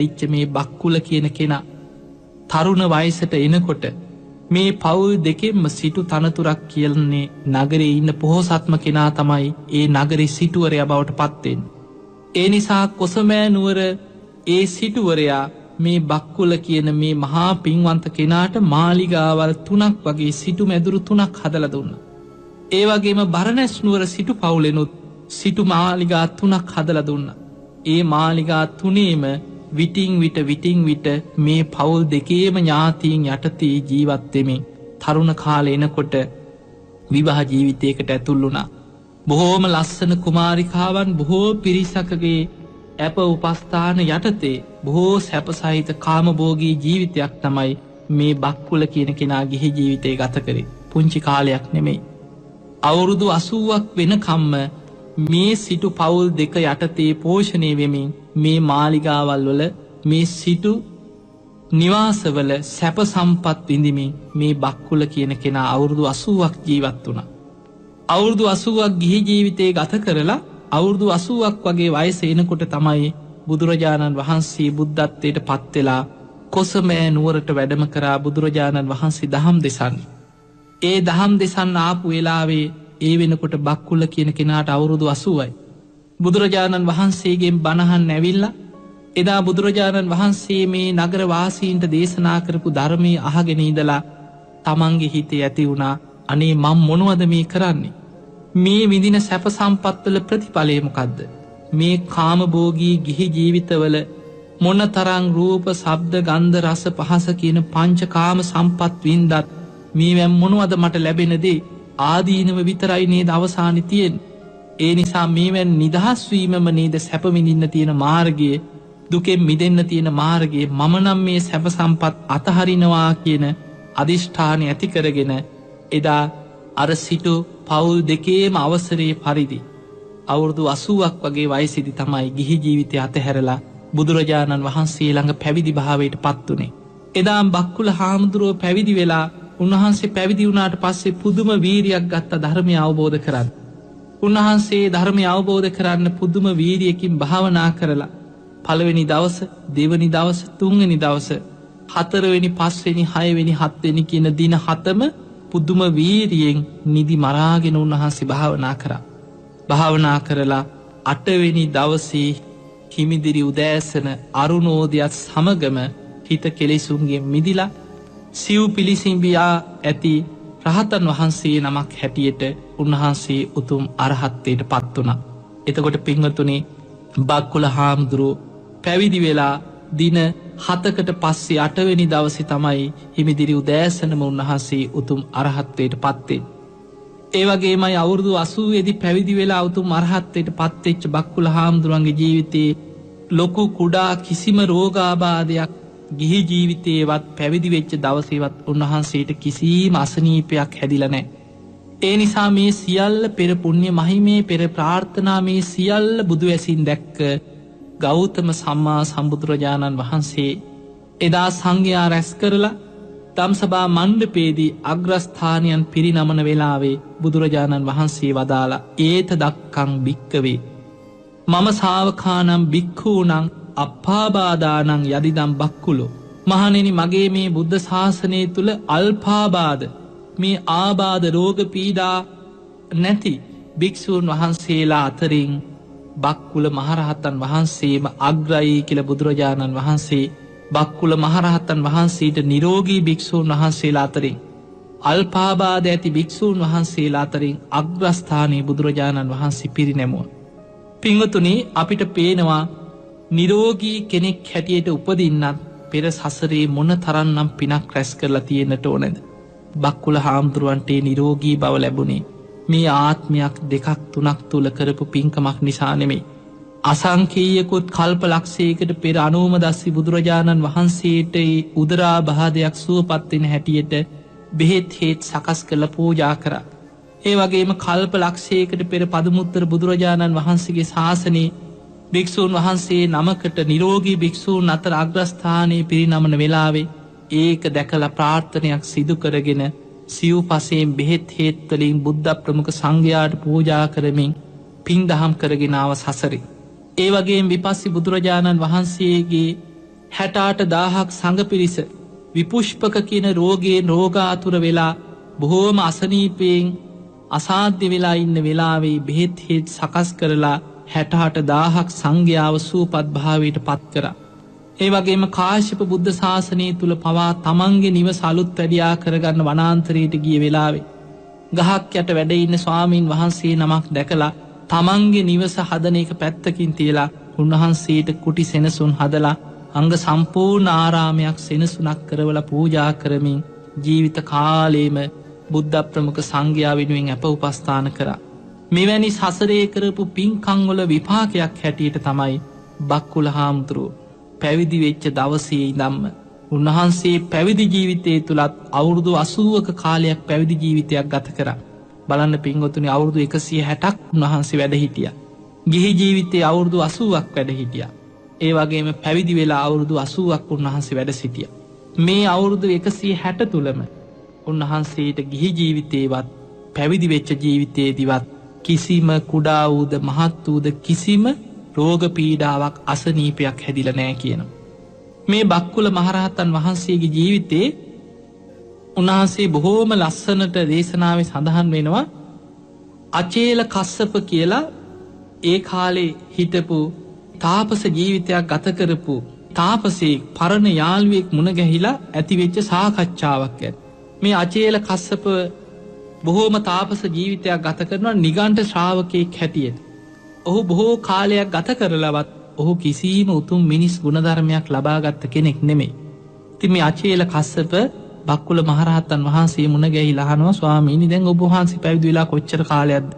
ඉච්ච මේ බක්කුල කියන කෙනා තරුණ වයසට එනකොට මේ පවුල් දෙකෙන්ම සිටු තනතුරක් කියන්නේ නගරේ ඉන්න පොහොසත්ම කෙනා තමයි ඒ නගරේ සිටුවරයා බවට පත්වෙන්. ඒ නිසා කොසමෑ නුවර ඒ සිටුවරයා මේ බක්කුල කියන මේ මහා පින්වන්ත කෙනාට මාලිගාවල් 3ක් වගේ සිටු මැදුරු 3ක් හදලා දුන්නා. ඒ වගේම බරණැස් නුවර සිටු පවුලෙනුත් සිටු මාලිගා 3ක් හදලා දුන්නා. ඒ මාලිගා 3ේම විටින් විට මේ පවුල් දෙකේම ඥාතීන් යටතේ ජීවත් වෙමින් තරුණ කාලේ එනකොට විවාහ ජීවිතයකට ඇතුල් වුණා. බොහෝම ලස්සන කුමාරිකාවන් බොහෝ පිරිසකගේ අප උපස්ථාන යටතේ බොහෝ සැප සහිත කාමභෝගී ජීවිතයක් තමයි මේ බක්කුල කියන කෙනා ගිහි ජීවිතේ ගත කරේ. පුංචි කාලයක් නෙමෙයි. අවුරුදු 80ක් වෙනකම්ම මේ සිටු පවුල් දෙක යටතේ පෝෂණය වෙමින් මේ මාලිගාවල් වල මේ සිටු නිවාසවල සැප සම්පත් විඳිමින් මේ බක්කුල කියන කෙනා අවුරුදු 80ක් ජීවත් වුණා. අවුරුදු 80ක් ගිහි ජීවිතේ ගත කරලා අවුරුදු 80ක් වගේ වයස එනකොට තමයි බුදුරජාණන් වහන්සේ බුද්ධත්වයට පත් වෙලා කොසමෑ නුවරට වැඩම කරා බුදුරජාණන් වහන්සේ දහම් දෙසන්නේ. ඒ දහම් දෙසන්න ආපු වෙලාවේ ඒ වෙනකොට බක්කුල කියන කෙනාට අවුරුදු 80යි. බුදුරජාණන් වහන්සේගෙන් බණහන් ඇවිල්ලා එදා බුදුරජාණන් වහන්සේ මේ නගර වාසීන්ට දේශනා කරපු ධර්මයේ අහගෙන ඉඳලා තමන්ගේ හිතේ ඇති වුණා අනේ මම මොනවද මේ කරන්නේ? මේ විඳින සැප සම්පත්වල ප්‍රතිඵලය මොකද්ද? මේ කාමභෝගී ගිහි ජීවිතවල මොනතරම් රූප, ශබ්ද, ගන්ධ, රස, පහස කියන පංචකාම සම්පත් වින්දත් මේවෙන් මොනවද මට ලැබෙන දේ? ආදීනව විතරයි නේද අවසානයේ තියෙන්නේ. ඒ නිසා මේවෙන් නිදහස් වීමම නේද සැප විඳින්න තියෙන මාර්ගය, දුකෙන් මිදෙන්න තියෙන මාර්ගය. මම නම් මේ සැප සම්පත් අතහරිනවා කියන අදිෂ්ඨානය ඇති කරගෙන එදා අර සිටු පවුල් දෙකේම අවසරයේ පරිදි අවුරුදු 80ක් වගේ වයසේදී තමයි ගිහි ජීවිතය අතහැරලා බුදුරජාණන් වහන්සේ ළඟ පැවිදි භාවයට පත් වුණේ. එදාම බක්කුල හාමුදුරුවෝ පැවිදි වෙලා උන්වහන්සේ පැවිදි වුණාට පස්සේ පුදුම වීරියක් ගත්ත ධර්මය අවබෝධ කරගන්න. උන්වහන්සේ ධර්මය අවබෝධ කරන්න පුදුම වීරියකින් භාවනා කරලා පළවෙනි දවස, දෙවෙනි දවස, තුන්වෙනි දවස, හතරවෙනි, පස්වෙනි, හයවෙනි, හත්වෙනි කියන දින 7ම පුදුම වීරියෙන් නිදි මරාගෙන උන්වහන්සේ භාවනා කරා. භාවනා කරලා 8 වෙනි දවසේ හිමිදිරි උදෑසන අරුණෝදයත් සමගම හිත කෙලෙසුන්ගෙන් මිදිලා සිව් පිළිසිඹියා ඇති රහතන් වහන්සේ නමක් හැටියට උන්වහන්සේ උතුම් අරහත්වයට පත් වුණා. එතකොට පින්වතුනි බක්කුල හාමුදුරුවෝ පැවිදි වෙලා දින 7කට පස්සේ 8 වෙනි දවසේ තමයි හිමිදිරි උදෑසනම උන්වහන්සේ උතුම් අරහත්වයට පත් වෙන්නේ. ඒ වගේමයි අවුරුදු 80 දී පැවිදි වෙලා උතුම් අරහත්වයට පත් වෙච්ච බක්කුල හාමුදුරන්ගේ ජීවිතේ ලොකු කුඩා කිසිම රෝගාබාධයක් ගිහි ජීවිතේවත් පැවිදි වෙච්ච දවසේවත් උන්වහන්සේට කිසිම අසනීපයක් හැදිලා නැහැ. ඒ නිසා මේ සියල්ල පෙර පුණ්‍ය මහිමේ පෙර ප්‍රාර්ථනා මේ සියල්ල බුදු ඇසින් දැක්ක ගෞතම සම්මා සම්බුදුරජාණන් වහන්සේ එදා සංඝයා රැස් කරලා ධම්සභා මණ්ඩපයේදී අග්‍රස්ථානයන් පිරිනමන වෙලාවේ බුදුරජාණන් වහන්සේ වදාලා ඒත දක්කං භික්කවේ මම ශාවකානම් භික්ඛූනම් අප්පාබාදානං යදිදම් බක්කුලෝ. මහණෙනි මගේ මේ බුද්ධ ශාසනය තුල අල්පාබාධ මේ ආබාධ රෝග පීඩා නැති භික්ෂූන් වහන්සේලා අතරින් බක්කුල මහරහතන් වහන්සේම අග්‍රයි කියලා බුදුරජාණන් වහන්සේ බක්කුල මහරහතන් වහන්සේට නිරෝගී භික්ෂූන් වහන්සේලා අතරින් අල්පාබාධ ඇති භික්ෂූන් වහන්සේලා අතරින් අග්‍රස්ථානයේ බුදුරජාණන් වහන්සේ පිරිනැමුවා. පින්වතුනි අපිට පේනවා නිරෝගී කෙනෙක් හැටියට උපදින්නත් පෙර සසරේ මොන තරම්නම් පිනක් රැස් කරලා තියෙන්නට ඕනද? බක්කුල හාමුදුරුවන්ට නිරෝගී බව ලැබුණේ මේ ආත්මයක් දෙකක් තුනක් තුල කරපු පින්කමක් නිසා නෙමෙයි. අසංකේයකුත් කල්ප ලක්ෂයකට පෙර අනෝමදස්සි බුදුරජාණන් වහන්සේට උදරාබාධයක් සුවපත් වෙන හැටියට බෙහෙත් හේත් සකස් කරලා පූජා කරා. ඒ වගේම කල්ප ලක්ෂයකට පෙර පදුමුත්තර බුදුරජාණන් වහන්සේගේ ශාසනයේ භික්ෂූන් වහන්සේ නමකට නිරෝගී භික්ෂූන් අතර අග්‍රස්ථානයේ පිරිනමන වෙලාවේ ඒක දැකලා ප්‍රාර්ථනයක් සිදු කරගෙන සිව්පසයෙන් බෙහෙත් හේත් වලින් බුද්ධ ප්‍රමුඛ සංඝයාට පූජා කරමින් පින් දහම් කරගෙන ආව සසරේ. ඒ වගේම විපස්සී බුදුරජාණන් වහන්සේගේ 68,000ක් සංඝ පිරිස විපුෂ්පක කියන රෝගයෙන් රෝගාතුර වෙලා බොහෝම අසනීපයෙන් අසාධ්‍ය වෙලා ඉන්න වෙලාවේ බෙහෙත් හෙත් සකස් කරලා 68,000ක් සංඝයාව සූපත් භාවයට පත් කරා. ඒ වගේම කාශ්‍යප බුද්ධ ශාසනය තුල පවා තමන්ගේ නිවස අලුත් වැඩියා කරගන්න වනාන්තරයට ගිය වෙලාවේ ගහක් යට වැඩ ඉන්න ස්වාමීන් වහන්සේ නමක් දැකලා තමන්ගේ නිවස හදන එක පැත්තකින් තියලා උන්වහන්සේට කුටි සෙනසුන් හදලා අංග සම්පූර්ණ ආරාමයක් සෙනසුනක් කරවලා පූජා කරමින් ජීවිත කාලේම බුද්ධ ප්‍රමුඛ සංඝයා වෙනුවෙන් අප උපස්ථාන කරා. මෙවැනි සසරේ කරපු පින්කම් වල විපාකයක් හැටියට තමයි බක්කුල හාමුදුරුවෝ පැවිදි වෙච්ච දවසේ ඉඳන්ම උන්වහන්සේ පැවිදි ජීවිතය තුලත් අවුරුදු 80ක කාලයක් පැවිදි ජීවිතයක් ගත කරා. බලන්න පින්වතුනි අවුරුදු 160ක් උන්වහන්සේ වැඩ හිටියා. ගිහි ජීවිතේ අවුරුදු 80ක් වැඩ හිටියා. ඒ වගේම පැවිදි වෙලා අවුරුදු 80ක් උන්වහන්සේ වැඩ සිටියා. මේ අවුරුදු 160 තුලම උන්වහන්සේට ගිහි ජීවිතේවත් පැවිදි වෙච්ච ජීවිතේදීවත් කිසිම කුඩා වූද මහත් වූද කිසිම රෝග පීඩාවක් අසනීපයක් හැදිලා නැහැ කියනවා. මේ බක්කුල මහරහතන් වහන්සේගේ ජීවිතේ උන්වහන්සේ බොහෝම ලස්සනට දේශනාවේ සඳහන් වෙනවා. අචේල කස්සප කියලා ඒ කාලේ හිටපු තාපස ජීවිතයක් ගත කරපු තාපසෙක් පරණ යාළුවෙක් මුණ ගැහිලා ඇතිවෙච්ච සාකච්ඡාවක් ඇත. මේ අචේල කස්සප බොහෝම තාපස ජීවිතයක් ගත කරනවා නිගණ්ඨ ශ්‍රාවකයෙක් හැටියට. ඔහු බොහෝ කාලයක් ගත කරලවත් ඔහු කිසිම උතුම් මිනිස් ගුණධර්මයක් ලබාගත්ත කෙනෙක් නෙමෙයි. ඉතින් මේ අචේල කස්සප බක්කුල මහරහතන් වහන්සේ මුණ ගැහිලා අහනවා ස්වාමීනි දැන් ඔබ වහන්සේ පැවිදි වෙලා කොච්චර කාලයක්ද?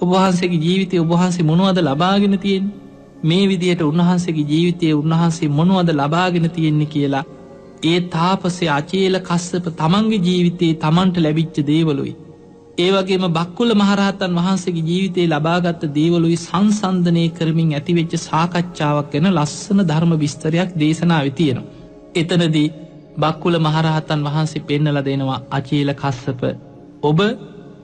ඔබ වහන්සේගේ ජීවිතේ ඔබ වහන්සේ මොනවද ලබාගෙන තියෙන්නේ? මේ විදියට උන්වහන්සේගේ ජීවිතයේ උන්වහන්සේ මොනවද ලබාගෙන තියෙන්නේ කියලා ඒ තාපසේ අචේල කස්සප තමන්ගේ ජීවිතේ තමන්ට ලැබිච්ච දේවලුයි ඒ වගේම බක්කුල මහරහතන් වහන්සේගේ ජීවිතේ ලබාගත් දේවලුයි සංසන්දනය කරමින් ඇතිවෙච්ච සාකච්ඡාවක් ගැන ලස්සන ධර්ම විස්තරයක් දේශනාවේ තියෙනවා. එතනදී බක්කුල මහරහතන් වහන්සේ පෙන්නලා දෙනවා අචේල කස්සප ඔබ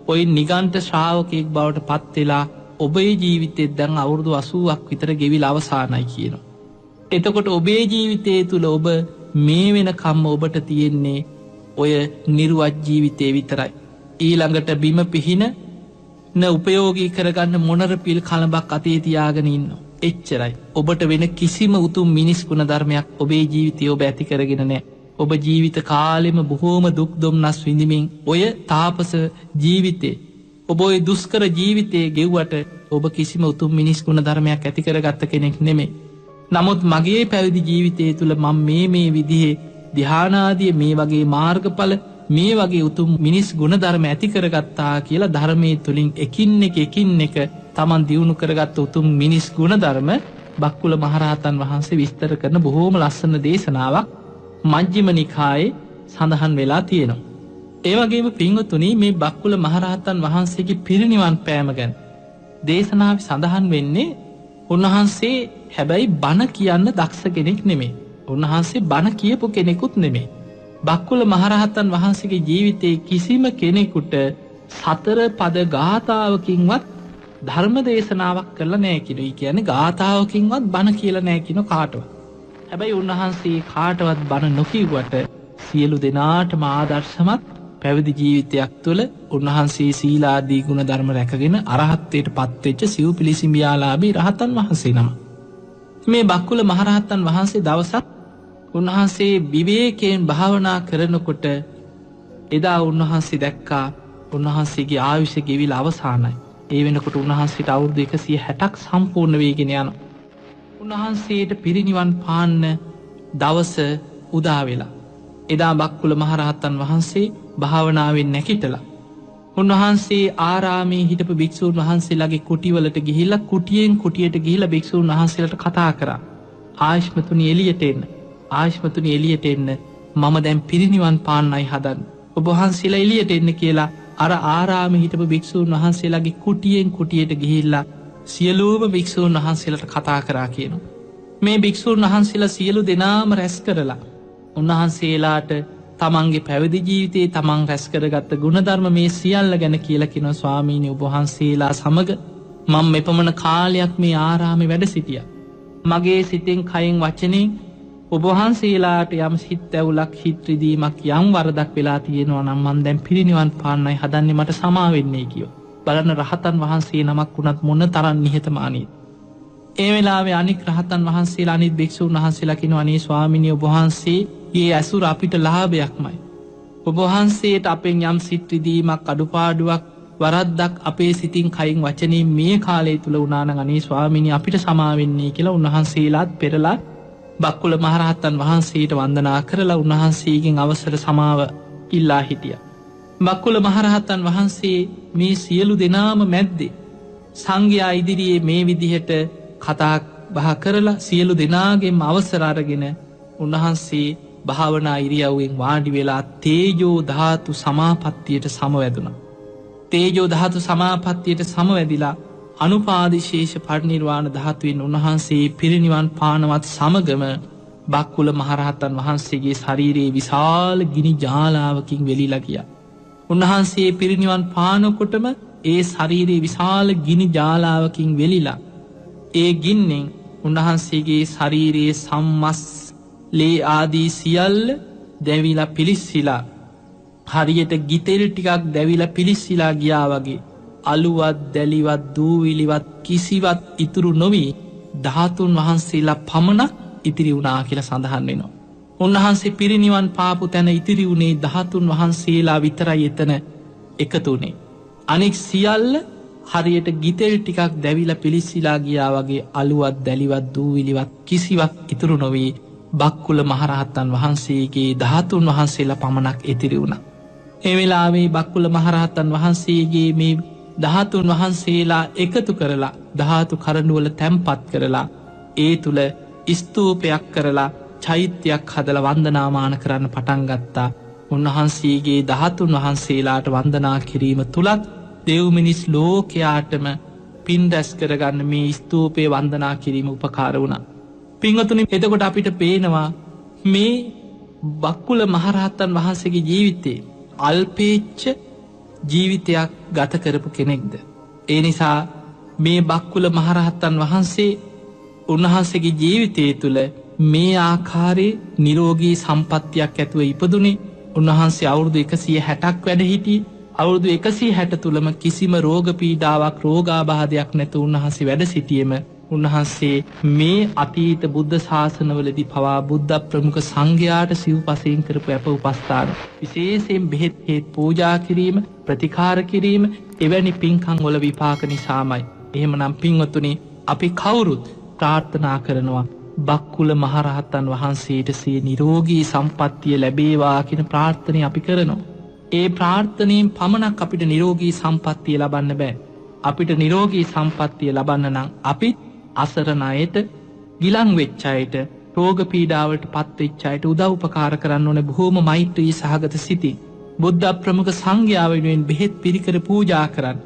ওই නිගණ්ඨ ශ්‍රාවකෙක් බවට පත් වෙලා ඔබේ ජීවිතේ දැන් අවුරුදු 80ක් විතර ගෙවිලා අවසానයි කියනවා. එතකොට ඔබේ ජීවිතය තුල ඔබ මේ වෙනකම්ම ඔබට තියෙන්නේ ඔය නිර්වත් ජීවිතේ විතරයි. ඊළඟට බිම පිහින උපයෝගී කරගන්න මොනර පිල් කලඹක් අතේ තියාගෙන ඉන්නවා. එච්චරයි. ඔබට වෙන කිසිම උතුම් මිනිස් ගුණ ධර්මයක් ඔබේ ජීවිතේ ඔබ ඇති කරගෙන නැහැ. ඔබ ජීවිත කාලෙම බොහෝම දුක් දුම්නස් විඳිමින් ඔය තාපස ජීවිතේ ඔබ ඔය දුෂ්කර ජීවිතේ ගෙව්වට ඔබ කිසිම උතුම් මිනිස් ගුණ ධර්මයක් ඇති කරගත්ත කෙනෙක් නෙමෙයි. නමුත් මගේ පැවිදි ජීවිතය තුල මම මේ විදිහේ ධ්‍යානාදී මේ වගේ මාර්ගඵල මේ වගේ උතුම් මිනිස් ගුණ ධර්ම ඇති කරගත්තා කියලා ධර්මයේ තුලින් එකින් එක තමන් දියුණු කරගත්ත උතුම් මිනිස් ගුණ ධර්ම බක්කුල මහරහතන් වහන්සේ විස්තර කරන බොහෝම ලස්සන දේශනාවක් මජ්ක්‍ධිම නිකායේ සඳහන් වෙලා තියෙනවා. ඒ වගේම පින්වතුනි මේ බක්කුල මහරහතන් වහන්සේගේ පිරිනිවන් පෑම ගැන දේශනාවේ සඳහන් වෙන්නේ උන්වහන්සේ හැබැයි බණ කියන්න දක්ෂ කෙනෙක් නෙමෙයි. උන්වහන්සේ බණ කියපු කෙනෙකුත් නෙමෙයි. බක්කුල මහරහතන් වහන්සේගේ ජීවිතේ කිසිම කෙනෙකුට සතර පද ගාථාවකින්වත් ධර්ම දේශනාවක් කරලා නැහැ කියනවා. ඒ කියන්නේ ගාථාවකින්වත් බණ කියලා නැහැ කියන කාටවත්. හැබැයි උන්වහන්සේ කාටවත් බණ නොකියුවට සියලු දෙනාටම ආදර්ශමත් පැවිදි ජීවිතයක් තුළ උන්වහන්සේ සීලාදී ගුණ ධර්ම රැකගෙන අරහත්ත්වයට පත්වෙච්ච සිව්පිලිසිඹියාලාභී රහතන් වහන්සේ නම. මේ බක්කුල මහරහතන් වහන්සේ දවසක් උන්වහන්සේ විවේකයෙන් භාවනා කරනකොට එදා උන්වහන්සේ දැක්කා උන්වහන්සේගේ ආයුෂ ගෙවිලා අවසానයි. ඒ වෙනකොට උන්වහන්සේට අවුරුදු 160ක් සම්පූර්ණ වෙගෙන යනවා. උන්වහන්සේට පිරිනිවන් පාන්න දවස උදා වෙලා. එදා බක්කුල මහරහතන් වහන්සේ භාවනාවෙන් නැගිටලා උන්වහන්සේ ආරාමේ හිටපු භික්ෂූන් වහන්සේලාගේ කුටිවලට ගිහිල්ලා කුටියෙන් කුටියට ගිහිල්ලා භික්ෂූන් වහන්සේලාට කතා කරා. ආයෂ්මතුනි එළියට එන්න. ආයෂ්මතුනි එළියට එන්න. මම දැන් පිරිනිවන් පාන්නයි හදන්නේ. ඔබ වහන්සේලා එළියට එන්න කියලා අර ආරාමේ හිටපු භික්ෂූන් වහන්සේලාගේ කුටියෙන් කුටියට ගිහිල්ලා සියලුම භික්ෂූන් වහන්සේලාට කතා කරා කියනවා. මේ භික්ෂූන් වහන්සේලා සියලු දෙනාම රැස් කරලා උන්වහන්සේලාට තමන්ගේ පැවිදි ජීවිතේ තමන් රැස් කරගත්ත ගුණධර්ම මේ සියල්ල ගැන කියලා කියනවා. ස්වාමීනි ඔබ වහන්සේලා සමග මම මෙපමණ කාලයක් මේ ආරාමේ වැඩ සිටියා. මගේ සිතෙන් කයෙන් වචනෙන් ඔබවහන්සේලාට යම් සිත් ඇවුලක් හිත් රිදීමක් යම් වරදක් වෙලා තියෙනවා නම් මන් දැන් පිරිනිවන් පාන්නයි හදන්නේ මට සමා වෙන්නේ කියෝ. බලන්න රහතන් වහන්සේ නමක් වුණත් මොන තරම් නිහතමානීද. ඒ වෙලාවේ අනික් රහතන් වහන්සේලා අනිත් භික්ෂුන් වහන්සේලා කියනවා අනේ ස්වාමීනි ඔබ වහන්සේ ඊ ඇසුර අපිට ලාභයක්මයි. ඔබ වහන්සේට අපෙන් යම් සිත් රිදීමක් අඩුපාඩුවක් වරද්දක් අපේ සිතින් කයින් වචනින් මේ කාලය තුල වුණා නම් අනේ ස්වාමීනි අපිට සමා වෙන්නේ කියලා උන්වහන්සේලාත් පෙරලා බක්කුල මහරහතන් වහන්සේට වන්දනා කරලා උන්වහන්සේගෙන් අවසර සමාව ඉල්ලා හිටියා. බක්කුල මහරහතන් වහන්සේ මේ සියලු දෙනාම මැද්දේ සංඝයා ඉදිරියේ මේ විදිහට කතා බහ කරලා සියලු දෙනාගේම අවසර අරගෙන උන්වහන්සේ භාවනා ඉරියව්වෙන් වාඩි වෙලා තේජෝ ධාතු සමාපත්තියට සමවැදුණා. තේජෝ ධාතු සමාපත්තියට සමවැදිලා අනුපාදිශේෂ පරිනිර්වාණ ධාතුවෙන් උන්වහන්සේ පිරිනිවන් පානවත් සමගම බක්කුල මහරහතන් වහන්සේගේ ශරීරයේ විශාල ගිනි ජාලාවකින් වෙලිලා ගියා. උන්වහන්සේ පිරිනිවන් පානකොටම ඒ ශරීරයේ විශාල ගිනි ජාලාවකින් වෙලිලා ඒ ගින්නෙන් උන්වහන්සේගේ ශරීරයේ සම්මස් ලේ ආදී සියල්ල දැවිලා පිලිස්සිලා හරියට ගිතෙල් ටිකක් දැවිලා පිලිස්සිලා ගියා වගේ අලුවත් දැලිවත් දූවිලිවත් කිසිවත් ඉතුරු නොවී ධාතුන් වහන්සේලා පමණක් ඉතිරි වුණා කියලා සඳහන් වෙනවා. උන්වහන්සේ පිරිනිවන් පාපු තැන ඉතිරි වුණේ ධාතුන් වහන්සේලා විතරයි එතන එකතු වුණේ. අනෙක් සියල්ල හරියට ගිතෙල් ටිකක් දැවිලා පිලිස්සිලා ගියා වගේ අලුවත් දැලිවත් දූවිලිවත් කිසිවක් ඉතුරු නොවී බක්කුල මහරහතන් වහන්සේගේ ධාතුන් වහන්සේලා පමණක් ඉතිරි වුණා. ඒ වෙලාවේ බක්කුල මහරහතන් වහන්සේගේ මේ ධාතුන් වහන්සේලා එකතු කරලා ධාතු කරඬුවල තැන්පත් කරලා ඒ තුල ස්තූපයක් කරලා චෛත්‍යයක් හදලා වන්දනාමාන කරන්න පටන් ගත්තා. උන්වහන්සේගේ ධාතුන් වහන්සේලාට වන්දනා කිරීම තුලත් දෙව් මිනිස් ලෝකයාටම පින් රැස් කරගන්න මේ ස්තූපේ වන්දනා කිරීම උපකාර වුණා. පින්වතුනි එතකොට අපිට පේනවා මේ බක්කුල මහරහතන් වහන්සේගේ ජීවිතේ අල්පේච්ඡ ජීවිතයක් ගත කරපු කෙනෙක්ද. ඒ නිසා මේ බක්කුල මහරහතන් වහන්සේ උන්වහන්සේගේ ජීවිතය තුළ මේ ආකාරයේ නිරෝගී සම්පත්තියක් ඇතුව ඉපදුනේ. උන්වහන්සේ අවුරුදු 160ක් වැඩ හිටියේ. අවුරුදු 160 තුළම කිසිම රෝග පීඩාවක් රෝගාබාධයක් නැතුව උන්වහන්සේ වැඩ සිටියෙම උන්වහන්සේ මේ අතීත බුද්ධ ශාසනවලදී පවා බුද්ධ ප්‍රමුඛ සංඝයාට සිව්පසයෙන් කරපු අප උපස්ථාන විශේෂයෙන් බෙහෙත් හේත් පූජා කිරීම ප්‍රතිකාර කිරීම එවැනි පින්කම් වල විපාක නිසාමයි. එහෙමනම් පින්වතුනි අපි කවුරුත් ප්‍රාර්ථනා කරනවා බක්කුල මහරහතන් වහන්සේට සිය නිරෝගී සම්පත්තිය ලැබේවා කියන ප්‍රාර්ථනය අපි කරනවා. ඒ ප්‍රාර්ථනයෙන් පමණක් අපිට නිරෝගී සම්පත්තිය ලබන්න බෑ. අපිට නිරෝගී සම්පත්තිය ලබන්න නම් අපිත් අසරණ අයට ගිලන් වෙච්ච අයට රෝග පීඩාවලට පත් වෙච්ච අයට උදව් උපකාර කරන්න ඕනේ බොහොම මෛත්‍රී සහගත සිතින්. බුද්ධ ප්‍රමුඛ සංඝයා වෙනුවෙන් බෙහෙත් පිරිකර පූජා කරන්න.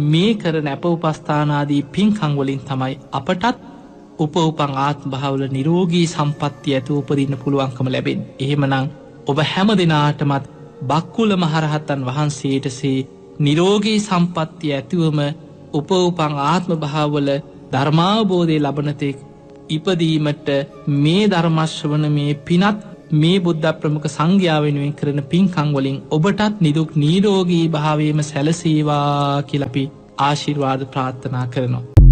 මේ කරන අප උපස්ථාන ආදී පින්කම් වලින් තමයි අපටත් උපෝපං ආත්ම භාවවල නිරෝගී සම්පත්තිය ඇතුව උපදින්න පුළුවන්කම ලැබෙන්නේ. එහෙමනම් ඔබ හැම දිනාටමත් බක්කුල මහරහතන් වහන්සේටසේ නිරෝගී සම්පත්තිය ඇතිවම උපෝපං ආත්ම භාවවල ධර්මාවබෝධය ලබන තෙක් ඉපදීමට මේ ධර්මශ්‍රවණ මේ පිනත් මේ බුද්ධ ප්‍රමුඛ සංඝයා වෙනුවෙන් කරන පින්කම් වලින් ඔබටත් නිදුක් නිරෝගී භාවයේම සැලසේවා කියලා අපි ආශිර්වාද ප්‍රාර්ථනා කරනවා.